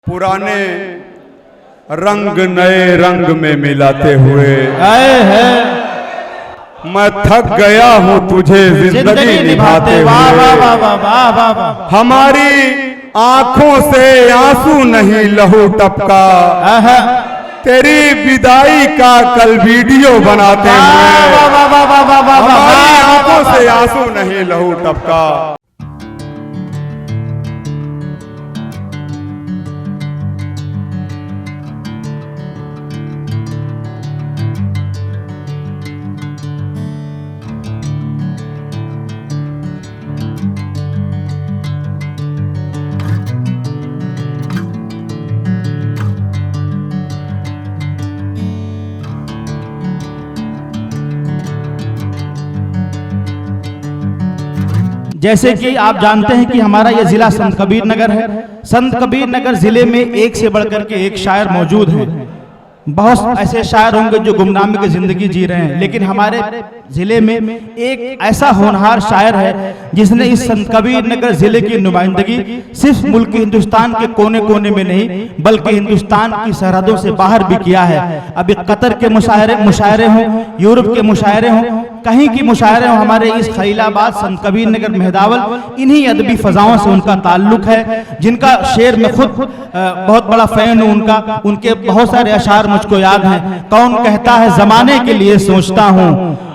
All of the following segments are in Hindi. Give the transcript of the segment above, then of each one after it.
पुराने रंग नए रंग में मिलाते हुए मैं थक गया हूँ तुझे जिंदगी निभाते हुए। हमारी आंखों से आंसू नहीं लहू टपका, तेरी विदाई का कल वीडियो बनाते हुए। हमारी आंखों से आंसू नहीं लहू टपका। जैसे कि आप जानते हैं कि हमारा यह जिला संत कबीर नगर है। संत कबीर नगर जिले में एक से बढ़कर के एक शायर मौजूद हैं। बहुत ऐसे शायर होंगे जो गुमनामी की जिंदगी जी रहे हैं, लेकिन हमारे जिले में एक ऐसा होनहार शायर है जिसने इस संत कबीर नगर जिले की नुमाइंदगी सिर्फ मुल्क हिंदुस्तान के कोने कोने में नहीं बल्कि हिंदुस्तान की सरहदों से बाहर भी किया है। अभी कतर के मुशायरे हों, यूरोप के मुशायरे हों, कहीं की मुशायरे हों, हमारे इस खलीलाबाद संत कबीर नगर मेहदावल इन्हीं अदबी फजाओं से उनका ताल्लुक है, जिनका शेर में खुद बहुत बड़ा फैन हूँ उनका। उनके बहुत सारे अशार मुझको याद हैं। कौन कहता है जमाने के लिए सोचता हूँ,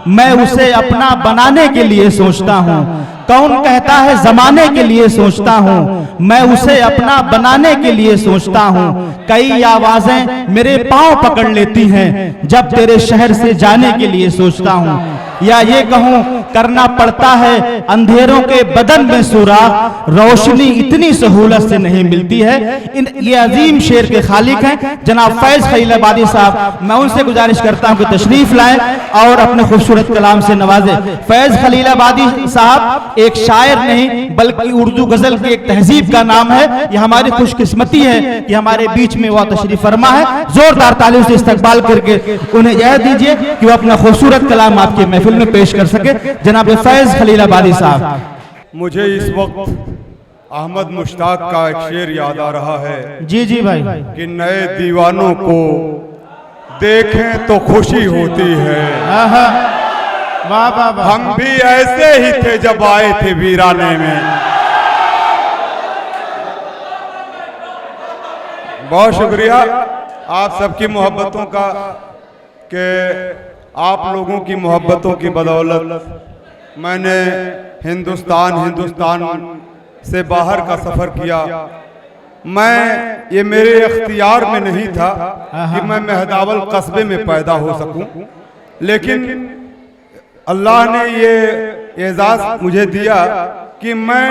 मैं उसे अपना बनाने के लिए सोचता हूँ। कौन कहता है जमाने के लिए सोचता हूँ, मैं उसे अपना बनाने के लिए सोचता हूँ। कई आवाजें मेरे पांव पकड़ लेती हैं जब तेरे शहर से जाने के लिए सोचता हूँ। या ये कहूँ करना पड़ता है अंधेरों के बदन में सुराख, रोशनी इतनी सहूलत से नहीं मिलती है। ये अजीम शेर के खालिक हैं जनाब फैज खलीलाबादी साहब। मैं उनसे गुजारिश करता हूँ कि तशरीफ लाएं और अपने खूबसूरत कलाम से नवाजें। फैज खलीलाबादी साहब एक शायर नहीं बल्कि उर्दू गजल की एक तहजीब का नाम है। यह हमारी खुशकिस्मती है कि हमारे बीच में वह तशरीफ फरमा है। जोरदार तालियों से इस्तकबाल करके उन्हें यह दीजिए कि वो अपना खूबसूरत कलाम आपके महफिल में पेश कर सके। जनाब फैज खलीलाबादी साहब। मुझे इस वक्त अहमद मुश्ताक का एक शेर याद आ रहा है। जी जी भाई। कि नए दीवानों को देखें तो खुशी होती है। वाह वाह वाह। हम भी ऐसे ही थे जब आए थे वीराने में। बहुत शुक्रिया आप सबकी मोहब्बतों का, कि आप लोगों की मोहब्बतों की बदौलत मैंने हिंदुस्तान से बाहर का सफ़र किया। ये मेरे इख्तियार में नहीं था कि मैं मेहदावल कस्बे में पैदा हो सकूं, लेकिन अल्लाह ने ये एजाज़ मुझे दिया कि मैं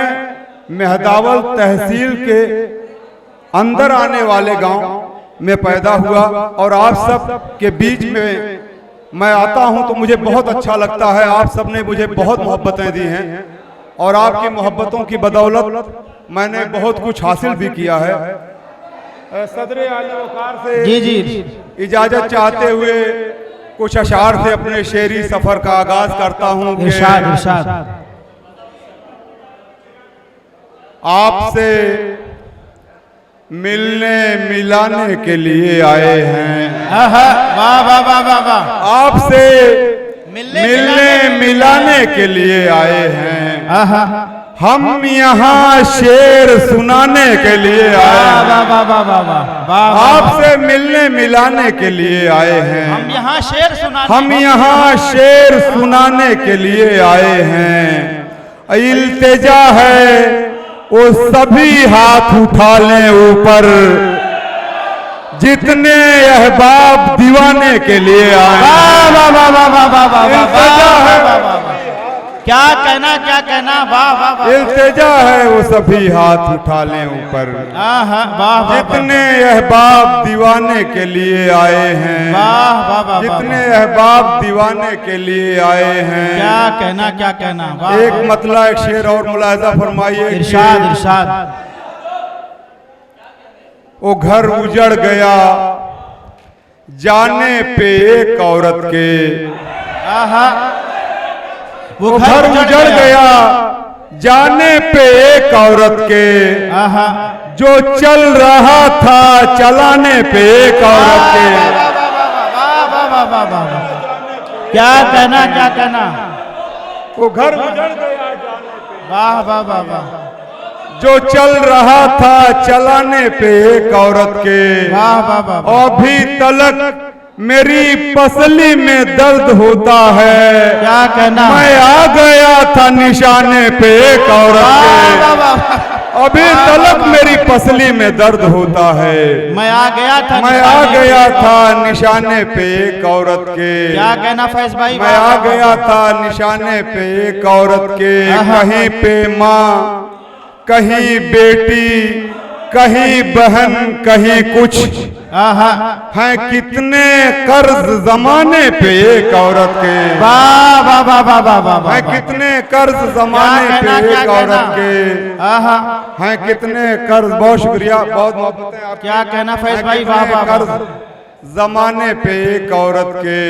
मेहदावल तहसील के अंदर आने वाले गांव में पैदा हुआ और आप सब के बीच में मैं आता हूं तो मुझे बहुत अच्छा लगता है। आप सब ने मुझे बहुत मोहब्बतें दी हैं और आपकी मोहब्बतों की बदौलत मैंने बहुत कुछ हासिल भी किया है। सदर आला वकार से जी जी इजाजत चाहते हुए कुछ अशार से अपने शेरी सफर का आगाज करता हूँ। इरशाद इरशाद। आपसे मिलने मिलाने के लिए आए हैं। वाह वाह वाह वाह वाह। आपसे मिलने मिलाने के लिए आए हैं। हम यहाँ शेर सुनाने के लिए आए हैं। आपसे मिलने मिलाने के लिए आए हैं। हम यहाँ शेर सुनाने के लिए आए हैं। इल्तिजा है वो सभी हाथ उठा लें ऊपर, जितने अहबाब दीवाने के लिए आए। क्या कहना वाह वाह वाह। इल्तिजा है वो सभी हाथ उठा लें ऊपर, जितने अहबाब दीवाने के लिए आए हैं। जितने अहबाब दीवाने के लिए आए हैं। क्या कहना। एक मतला एक शेर और मुलाहिजा फरमाइए। इरशाद इरशाद। वो घर उजड़ गया जाने पे एक औरत के, वो घर उजड़ गया जाने पे एक औरत के। जो चल रहा था चलाने पे एक औरत के। क्या कहना, क्या कहना। वो घर उजड़ गया। वाह वाह वाह वाह। जो चल रहा था चलाने पे एक औरत के। वाह वाह वाह। अभी तलक मेरी पसली में दर्द होता है। क्या कहना। मैं आ गया था निशाने पे एक औरत के। अभी तलक मेरी पसली में दर्द होता है। मैं आ गया था, मैं आ गया था निशाने पे एक औरत के। क्या कहना फैज भाई। मैं आ गया था निशाने पे एक औरत के। कहीं पे माँ, कहीं बेटी, कहीं बहन, कहीं कुछ हैं कितने कर्ज जमाने पे एक औरत के। वाह वाह वाह वाह वाह वाह। हैं कितने कर्ज जमाने पे एक औरत के। हैं कितने कर्ज। बहुत शुक्रिया, बहुत मोहब्बतें आप। क्या कहना फैज भाई। वाह वाह। कर्ज जमाने पे एक औरत के।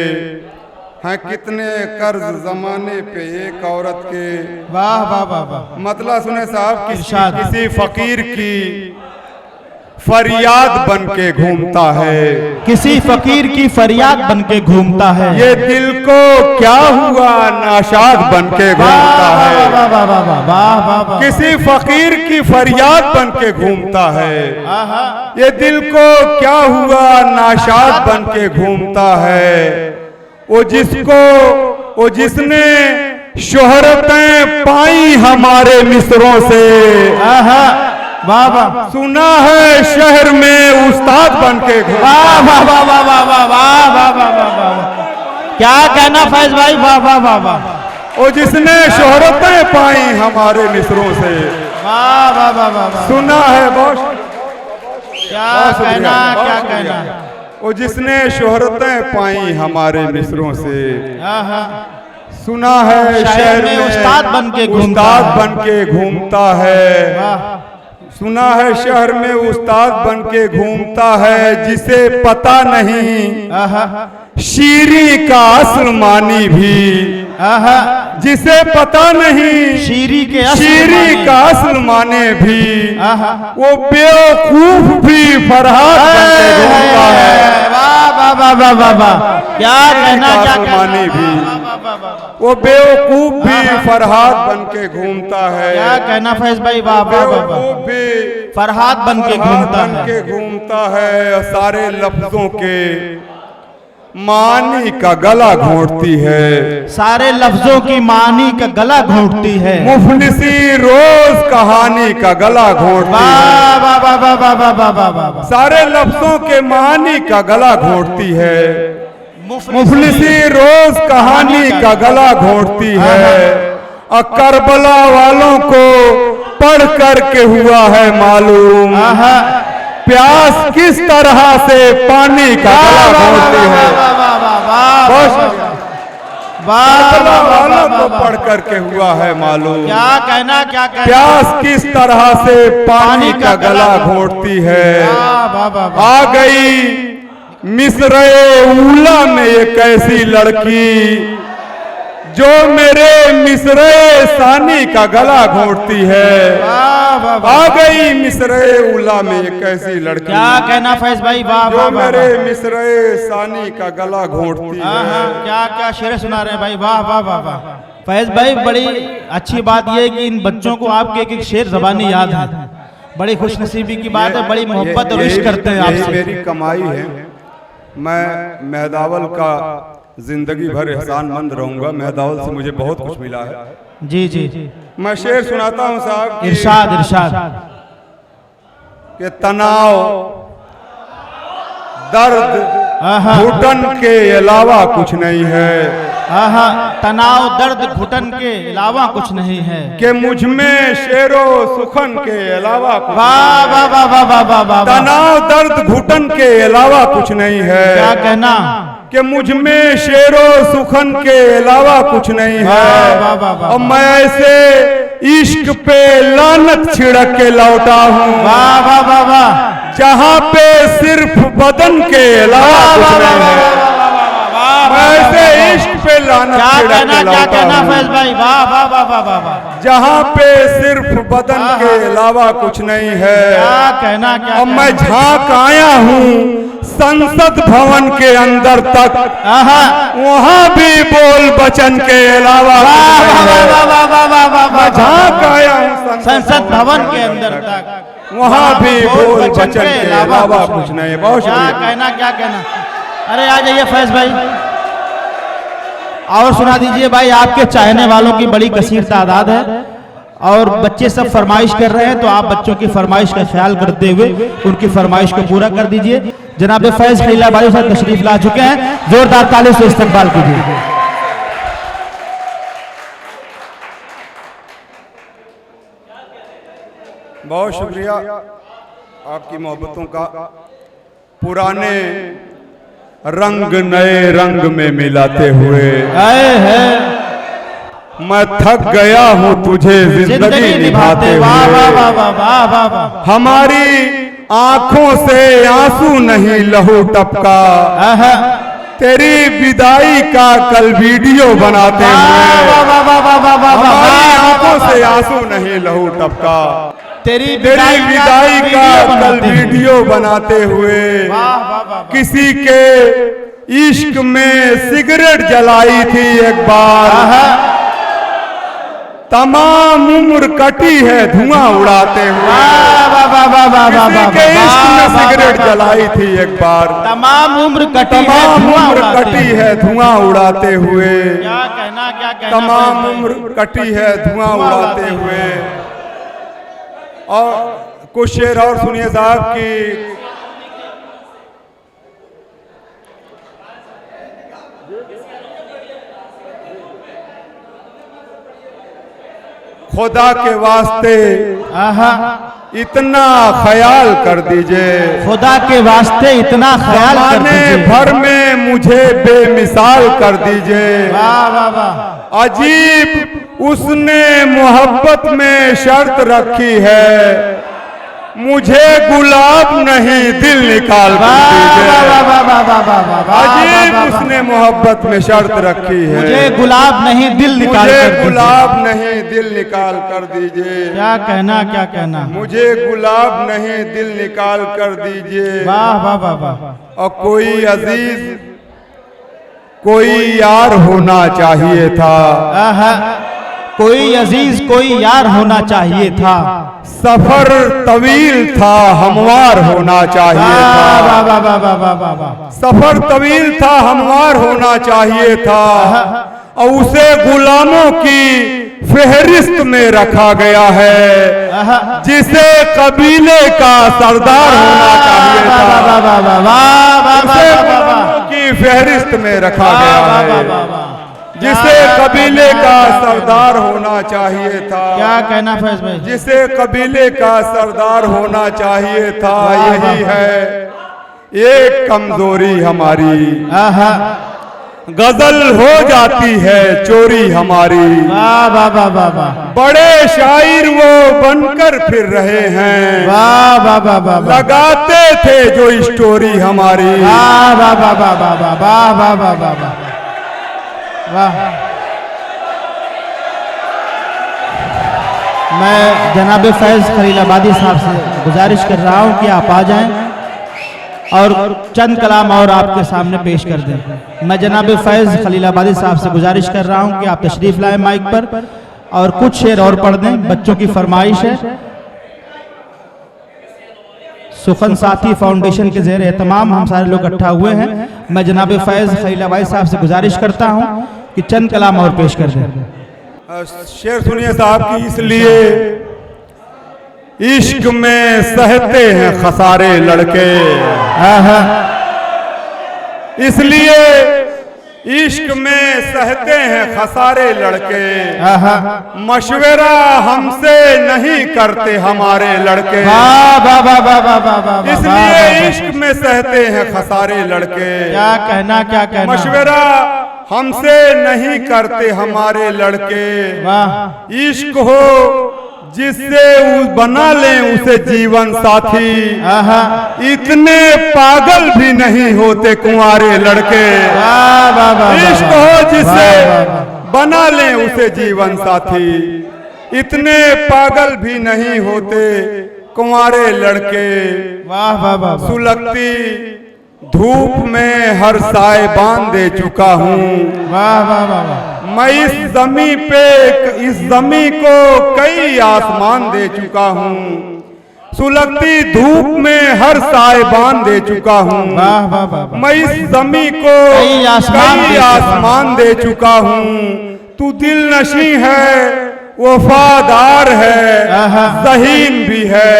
हैं कितने कर्ज जमाने पे एक औरत के। वाह वाह वाह वाह। मतलब सुने साहब, इरशाद। किसी फकीर की फरियाद बन के घूमता है। किसी फकीर की फरियाद बन के घूमता है। ये दिल को क्या हुआ नाशाद बन के घूमता है। वाह वाह वाह वाह वाह वाह। किसी फकीर की फरियाद बन के घूमता है। ये दिल को क्या हुआ नाशाद बन के घूमता है। वो जिसने शोहरतें पाई हमारे मिसरों से। वाह वाह। सुना है शहर में उस्ताद बन के। वाह वाह वाह वाह वाह वाह वाह वाह वाह वाह। क्या कहना फैज भाई। वाह वाह वाह वाह। वो जिसने शोहरतें पाई हमारे मिसरों से। वाह वाह वाह वाह। सुना है बहुत। क्या कहना, क्या कहना। वो जिसने शोहरतें पाई हमारे मिसरों से। सुना है शहर में उस्ताद बन के घूमता है। सुना है शहर में उस्ताद बन के घूमता है। जिसे पता नहीं शीरी का असल मानी भी। जिसे पता नहीं शीरी का असल माने भी। वो बेवकूफ भी फरहाद बन के घूमता है। वाह वाह वाह वाह वाह। क्या कहना, क्या मानी भी। वो बेवकूफ भी फरहाद बन के घूमता है। क्या कहना फैज भाई। वाह वाह वाह। भी फरहाद बन के घूमता है। सारे लफ्जों के मानी का गला घोंटती है। सारे लफ्जों की मानी का गला घोंटती है। मुफलिसी रोज कहानी का गला घोंटती है। वाह वाह वाह वाह वाह वाह वाह वाह। सारे लफ्जों के मानी का गला घोंटती है। मुफलिसी रोज कहानी का गला घोंटती है। करबला वालों को पढ़ करके हुआ है मालूम प्यास किस तरह से पानी का गला घोंटती है। करबला वालों को पढ़ करके हुआ है मालूम। क्या कहना, क्या कहना। प्यास किस तरह से पानी का गला घोंटती है। आ गई मिस्रे उला में एक ऐसी लड़की जो मेरे मिस्रे सानी का गला घोंटती है। आ गई मिस्रे उला में एक ऐसी लड़की। क्या कहना फैज भाई। वाह जो मेरे मिस्रे सानी का गला घोंटती है। क्या क्या शेर सुना रहे हैं भाई। वाह वाह वाह वाह। फैज भाई बड़ी अच्छी बात यह है कि इन बच्चों को आपके एक एक शेर ज़बानी याद है। बड़ी खुशनसीबी की बात है। बड़ी मोहब्बत और इश्क करते हैं आपसे। मेरी कमाई है। मैं मेहदावल का जिंदगी भर एहसानमंद रहूंगा। मेहदावल से मुझे बहुत कुछ मिला है। जी जी। मैं शेर सुनाता हूं साहब। इरशाद इरशाद। कि तनाव, दर्द, घुटन के अलावा कुछ नहीं है। तनाव, दर्द, घुटन के अलावा कुछ नहीं है। कि मुझ में शेरो सुखन के अलावा कुछ। वाह वाह वाह वाह वाह वाह वाह। तनाव, दर्द, घुटन के अलावा कुछ नहीं है। क्या कहना। कि मुझ में शेरो सुखन के अलावा कुछ नहीं है। और मैं ऐसे इश्क पे लानत छिड़क के लौटा हूँ। वाह वाह वाह वाह। जहाँ पे सिर्फ बदन के अलावा कुछ नहीं है। ऐसे इश्क पे लानत क्या छिड़क कहना, के क्या लौटा कहना हूँ। फैज भाई, वाह वाह वाह वाह वाह वाह। जहाँ पे सिर्फ बदन के अलावा कुछ नहीं है। क्या कहना, क्या अब मैं झांक आया हूँ संसद भवन के अंदर तक, वहाँ भी बोल बचन के अलावा कुछ नहीं है। मैं झांक आया हूँ संसद भवन के अंदर तक, वहाँ भी बोल बचन के अलावा कुछ नहीं। बहुत क्या शुक्रिया। कहना, क्या कहना। अरे आ जाइए फैज भाई, और सुना दीजिए भाई। आपके चाहने वालों की बड़ी कसीर तादाद है और बच्चे सब फरमाइश कर रहे हैं, तो आप बच्चों की फरमाइश का ख्याल करते हुए उनकी फरमाइश को पूरा कर दीजिए। जनाब फैज खलीलाबादी साहब तशरीफ ला चुके हैं, जोरदार ताली से इस्तकबाल कीजिए। बहुत शुक्रिया आपकी मोहब्बतों का। पुराने रंग नए रंग में मिलाते हुए मैं थक गया हूँ तुझे जिंदगी निभाते हुए। हमारी आंखों से आंसू नहीं लहू टपका, तेरी विदाई का कल वीडियो बनाते हुए। हमारी आंखों से आंसू नहीं लहू टपका, तेरी विदाई का कल वीडियो बनाते हुए। किसी के इश्क में सिगरेट जलाई थी एक बार, तमाम उम्र कटी है धुआं उड़ाते हुए। किसी के इश्क में सिगरेट जलाई थी एक बार, तमाम उम्र कटी है धुआं उड़ाते हुए। क्या कहना, क्या कहना। तमाम उम्र कटी है धुआं उड़ाते हुए। और कुछ शेर और सुनिए साहब की। खुदा के वास्ते इतना ख्याल कर दीजिए, खुदा के वास्ते इतना ख्याल कर दीजिए, भर में मुझे बेमिसाल कर दीजिए। वाह वाह वाह। अजीब उसने मोहब्बत में शर्त रखी है, मुझे गुलाब नहीं दिल निकाल कर दीजिए। अजीब उसने मोहब्बत में शर्त रखी है, मुझे गुलाब नहीं दिल निकाल कर दीजिए। गुलाब नहीं दिल निकाल कर दीजिए। क्या कहना, क्या कहना। मुझे गुलाब नहीं दिल निकाल कर दीजिए। वाह वाह वाह वाह। और कोई अजीज कोई यार होना चाहिए था, कोई अजीज कोई यार होना चाहिए था, सफर तवील था हमवार होना चाहिए था। सफर तवील था हमवार होना चाहिए था, और उसे गुलामों की फहरिस्त में रखा गया है, जिसे कबीले का सरदार होना चाहिए था। उसे गुलामों की फहरिस्त में रखा गया है, जिसे कबीले का सरदार होना चाहिए था। क्या कहना फैज भाई। जिसे कबीले का सरदार होना चाहिए था। यही है एक कमजोरी हमारी, गजल हो जाती है चोरी हमारी। वाह वाह वाह वाह वाह। बड़े शायर वो बनकर फिर रहे हैं, वाह वाह वाह वाह। लगाते थे जो स्टोरी हमारी। वाह वाह वाह वाह वाह वाह वाह वाह वाह वाह। मैं जनाब फैज खलीलाबादी साहब से गुजारिश कर रहा हूं कि आप आ जाएं और चंद कलाम और आपके सामने पेश कर दें। मैं जनाब फैज खलीलाबादी साहब से गुजारिश कर रहा हूं कि आप तशरीफ लाएं माइक पर और कुछ शेर और पढ़ दें। बच्चों की फरमाइश है। सुखन साथी फाउंडेशन के ज़ेर एहतमाम हम सारे लोग इकट्ठा हुए हैं। मैं जनाब फैज खलीलाबादी साहब से गुजारिश करता हूं कि चंद कलाम और पेश कर दें। शेर सुनिए साहब की। इसलिए इश्क में सहते हैं खसारे लड़के, इसलिए इश्क में सहते हैं खसारे लड़के, मशवरा हमसे नहीं करते हमारे लड़के। इसलिए इश्क में सहते हैं खसारे लड़के। क्या कहना, क्या कहना। मशवरा हमसे नहीं करते हमारे लड़के। इश्क हो जिससे बना लें उसे जीवन साथी। इतने पागल भी नहीं होते कुंवारे लड़के, इश्क हो जिससे बना लें उसे जीवन साथी। इतने पागल भी नहीं होते कुंवारे लड़के। वाह वाह वाह। सुलगती धूप में हर साइबान दे चुका हूँ। वाह वाह वाह। मैं इस जमी को कई आसमान दे चुका हूँ। सुलगती धूप में हर साइबान दे चुका हूँ। वाह वाह वाह। मैं इस जमी को कई आसमान दे चुका हूँ। तू दिल नशी है, वफादार है, ज़हीन भी है,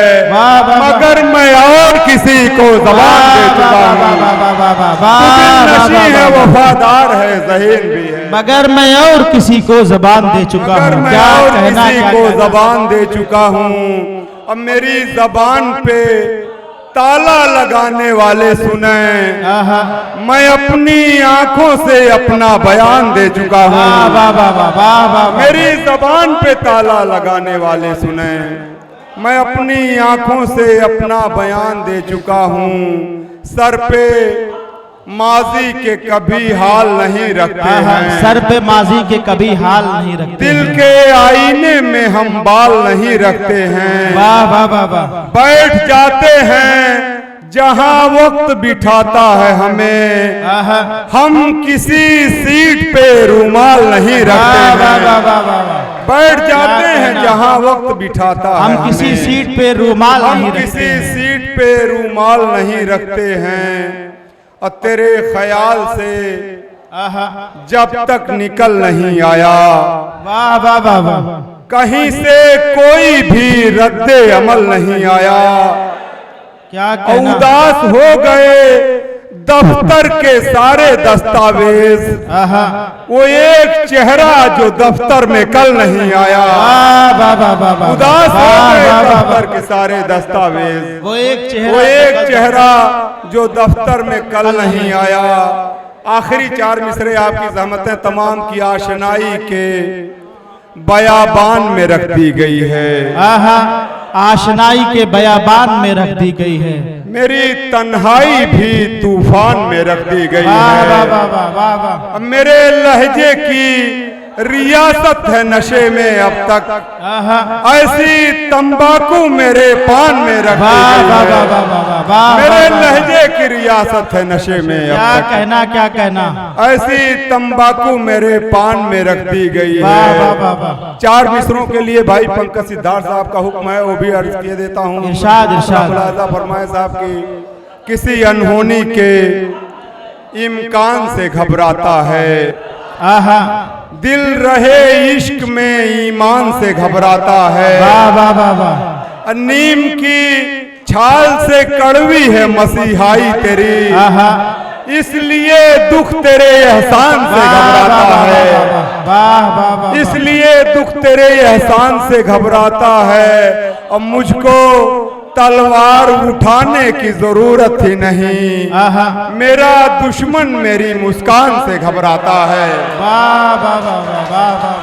मगर मैं और किसी को ज़बान दे चुका हूँ। तू दिल नशी है, वफादार है, ज़हीन भी है, मगर मैं और किसी को ज़बान दे चुका हूँ। मैं और किसी को ज़बान दे चुका हूँ। अब मेरी ज़बान पे ताला लगाने वाले सुने, मैं अपनी आंखों से अपना बयान दे चुका हूँ। मेरी ज़बान पे ताला लगाने वाले सुने, मैं अपनी आंखों से अपना बयान दे चुका हूँ। सर पे माजी के कभी हाल नहीं रखते हैं, सर पे माजी के कभी हाल नहीं रखते। दिल के आईने में हम बाल नहीं रखते हैं। वाह वाह वाह वाह। बैठ जाते हैं जहां वक्त बिठाता है हमें, हम किसी सीट पे रूमाल नहीं रखते हैं। बैठ जाते हैं जहां वक्त बिठाता है हम किसी सीट पे रूमाल नहीं रखते, हम किसी सीट पे रूमाल नहीं रखते हैं। और तेरे ख्याल से जब तक निकल नहीं आया, वाह वाह वाह वाह, कहीं से कोई भी रद्दे अमल नहीं आया। क्या कहना। उदास हो गए दफ्तर के सारे दस्तावेज, वो एक चेहरा जो दफ्तर में कल नहीं आया। उदास हो गए दफ्तर के सारे दस्तावेज, वो एक चेहरा जो दफ्तर में कल नहीं आया। आखिरी 4 मिसरे आपकी ज़हमतें तमाम की आशनाई के बयाबान में रख दी गई है। आशनाई के बयाबान में रख दी गई है। मेरी तन्हाई भी तूफान में रख दी गई है। मेरे लहजे की रियासत है नशे में अब तक, ऐसी तंबाकू मेरे पान में रख दी गई है। मेरे लहजे की रियासत है नशे में अब तक, क्या कहना। ऐसी तंबाकू मेरे पान में रख दी गई है। 4 मिसरों के लिए भाई पंकज सिद्धार्थ साहब का हुक्म है, वो भी अर्ज किए देता हूँ। इरशाद फरमाए साहब की किसी अनहोनी के इम्कान से घबराता है, दिल रहे इश्क में ईमान से घबराता है। नीम की छाल से कड़वी है मसीहाई तेरी, इसलिए दुख तेरे एहसान से घबराता है। इसलिए दुख तेरे एहसान से घबराता है। और मुझको तलवार उठाने की जरूरत ही नहीं, मेरा दुश्मन मेरी मुस्कान से घबराता है। वाह वाह वाह वाह वाह।